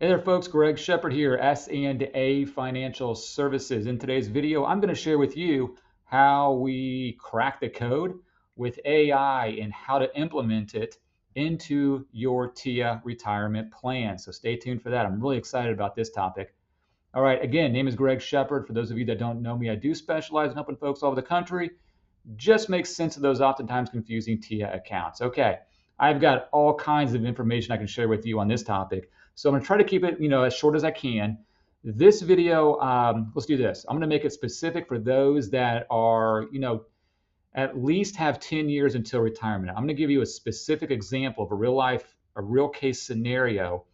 Hey there folks, Greg Shepard here, S&A Financial Services. In today's video, I'm going to share with you how we crack the code with AI and how to implement it into your TIAA retirement plan. So stay tuned for that. I'm really excited about this topic. All right, again, name is Greg Shepard. For those of you that don't know me, I do specialize in helping folks all over the country just make sense of those oftentimes confusing TIAA accounts. Okay, I've got all kinds of information I can share with you on this topic. So I'm going to try to keep it, as short as I can. This video, let's do this. I'm going to make it specific for those that are, at least have 10 years until retirement. I'm going to give you a specific example of a real case scenario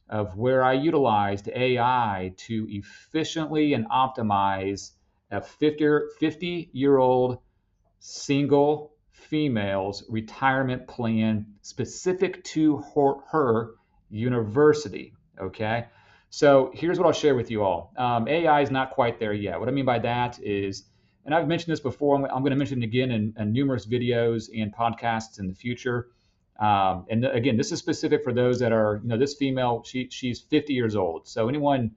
of where I utilized AI to efficiently and optimize a 50-year-old single female's retirement plan specific to her university. Okay. So here's what I'll share with you all. AI is not quite there yet. What I mean by that is, and I've mentioned this before, I'm going to mention it again in numerous videos and podcasts in the future. Again, this is specific for those that are, this female, she's 50 years old. So anyone,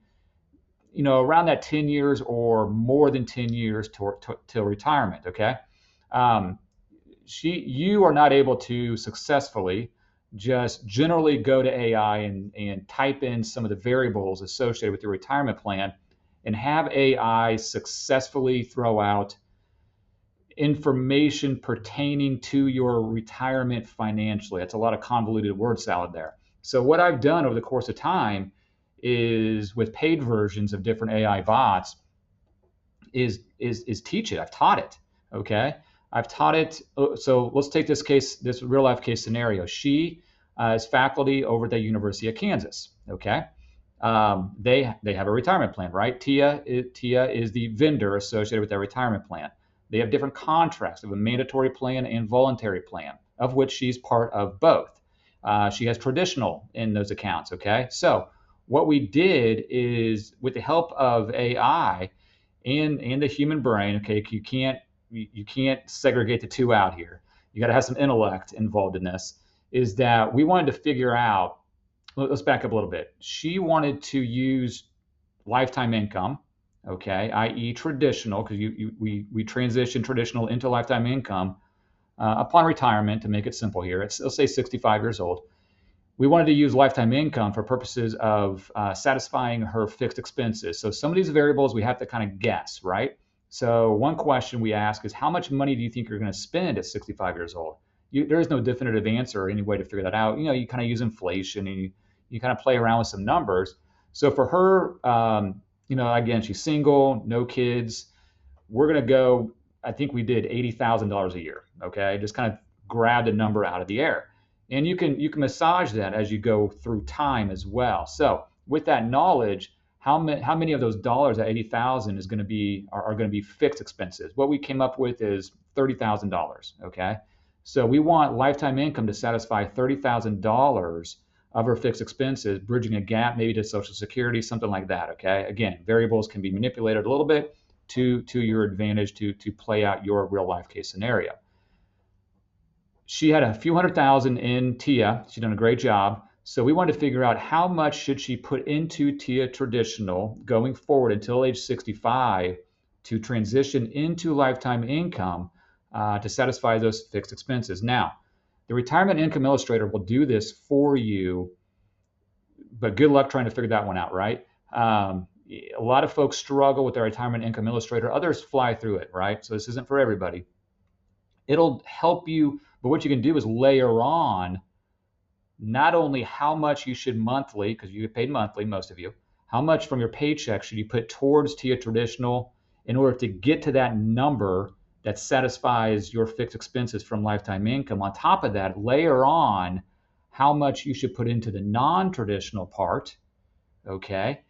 around that 10 years or more than 10 years till retirement. Okay. Um, you are not able to successfully just generally go to AI and type in some of the variables associated with your retirement plan and have AI successfully throw out information pertaining to your retirement financially. That's a lot of convoluted word salad there. So what I've done over the course of time is with paid versions of different AI bots is teach it. I've taught it. Okay. I've taught it. So let's take this real life case scenario. She is faculty over at the University of Kansas. Okay. They have a retirement plan, right? TIAA is the vendor associated with their retirement plan. They have different contracts. They have a mandatory plan and voluntary plan, of which she's part of both. She has traditional in those accounts. Okay. So what we did is, with the help of AI and the human brain, okay, you can't segregate the two out here. You got to have some intellect involved in this. Is that we wanted to figure out. Let's back up a little bit. She wanted to use lifetime income, okay, i.e., traditional, because we transition traditional into lifetime income upon retirement. To make it simple here, let's say 65 years old. We wanted to use lifetime income for purposes of satisfying her fixed expenses. So some of these variables we have to kind of guess, right? So one question we ask is, how much money do you think you're going to spend at 65 years old? There is no definitive answer or any way to figure that out. You kind of use inflation and you kind of play around with some numbers. So for her, again, she's single, no kids. We're going to go, I think we did $80,000 a year. Okay. Just kind of grabbed a number out of the air. And you can massage that as you go through time as well. So with that knowledge, how many of those dollars at 80,000 is going to be are going to be fixed expenses? What we came up with is $30,000. Okay, so we want lifetime income to satisfy $30,000 of her fixed expenses, bridging a gap maybe to Social Security, something like that. Okay, again, variables can be manipulated a little bit to your advantage to play out your real life case scenario. She had a few $100,000 in TIAA. She's done a great job. So we wanted to figure out how much should she put into TIAA Traditional going forward until age 65 to transition into lifetime income to satisfy those fixed expenses. Now, the Retirement Income Illustrator will do this for you, but good luck trying to figure that one out, right? A lot of folks struggle with their Retirement Income Illustrator. Others fly through it, right? So this isn't for everybody. It'll help you, but what you can do is layer on not only how much you should monthly, because you get paid monthly, most of you, how much from your paycheck should you put towards TIAA Traditional in order to get to that number that satisfies your fixed expenses from lifetime income. On top of that, layer on how much you should put into the non-traditional part, okay,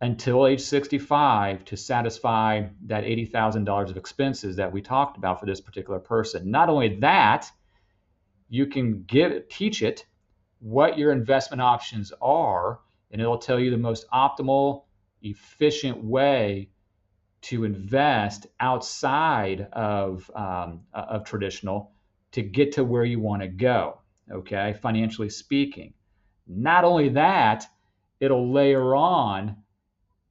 until age 65 to satisfy that $80,000 of expenses that we talked about for this particular person. Not only that, you can teach it what your investment options are, and it'll tell you the most optimal, efficient way to invest outside of traditional to get to where you want to go, okay, financially speaking. Not only that, it'll layer on,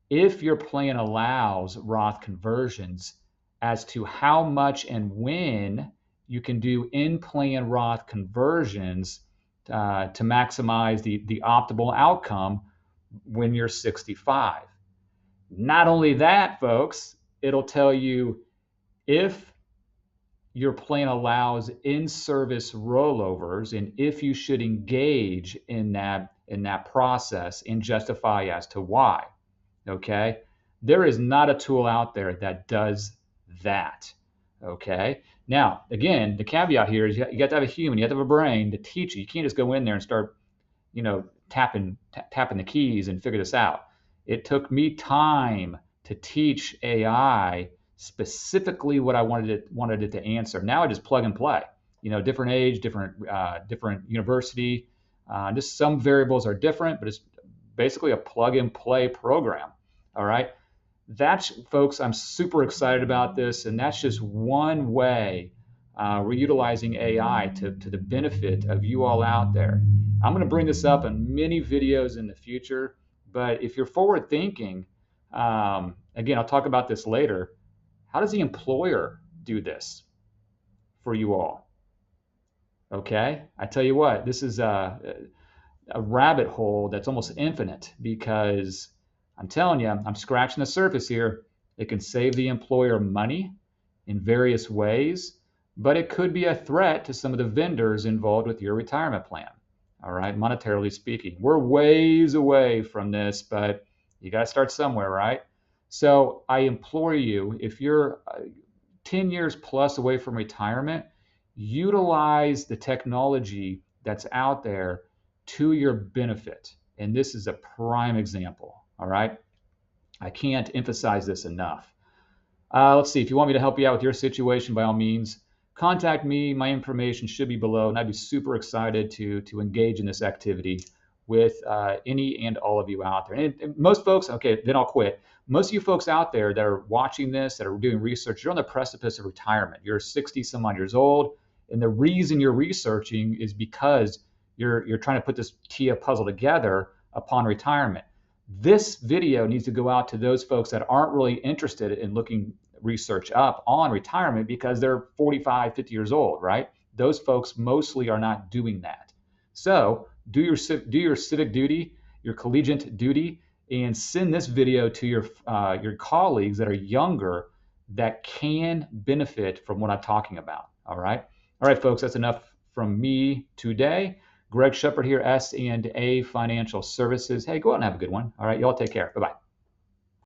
if your plan allows Roth conversions, as to how much and when you can do in-plan Roth conversions to maximize the optimal outcome when you're 65. Not only that, folks, it'll tell you if your plan allows in-service rollovers and if you should engage in that process and justify as to why. Okay, there is not a tool out there that does that. Okay, now again, the caveat here is you have to have a human, you have to have a brain to teach you. You can't just go in there and start, tapping the keys and figure this out. It took me time to teach AI specifically what I wanted it to answer. Now I just plug and play. Different age, different university. Just some variables are different, but it's basically a plug and play program. All right. That's, folks, I'm super excited about this. And that's just one way we're utilizing AI to the benefit of you all out there. I'm going to bring this up in many videos in the future. But if you're forward thinking, again, I'll talk about this later. How does the employer do this for you all? Okay. I tell you what, this is a rabbit hole that's almost infinite, because I'm telling you, I'm scratching the surface here. It can save the employer money in various ways, but it could be a threat to some of the vendors involved with your retirement plan. All right, monetarily speaking, we're ways away from this, but you got to start somewhere, right? So I implore you, if you're 10 years plus away from retirement, utilize the technology that's out there to your benefit. And this is a prime example. All right. I can't emphasize this enough. Let's see. If you want me to help you out with your situation, by all means, contact me. My information should be below, and I'd be super excited to engage in this activity with any and all of you out there. And most folks, okay, then I'll quit. Most of you folks out there that are watching this, that are doing research, you're on the precipice of retirement. You're 60 some odd years old, and the reason you're researching is because you're trying to put this TIAA puzzle together upon retirement. This video needs to go out to those folks that aren't really interested in looking research up on retirement because they're 45, 50 years old, right? Those folks mostly are not doing that. So do your civic duty, your collegiate duty, and send this video to your colleagues that are younger that can benefit from what I'm talking about. All right, folks, that's enough from me today. Greg Shepard here, S&A Financial Services. Hey, go out and have a good one. All right, y'all take care. Bye-bye.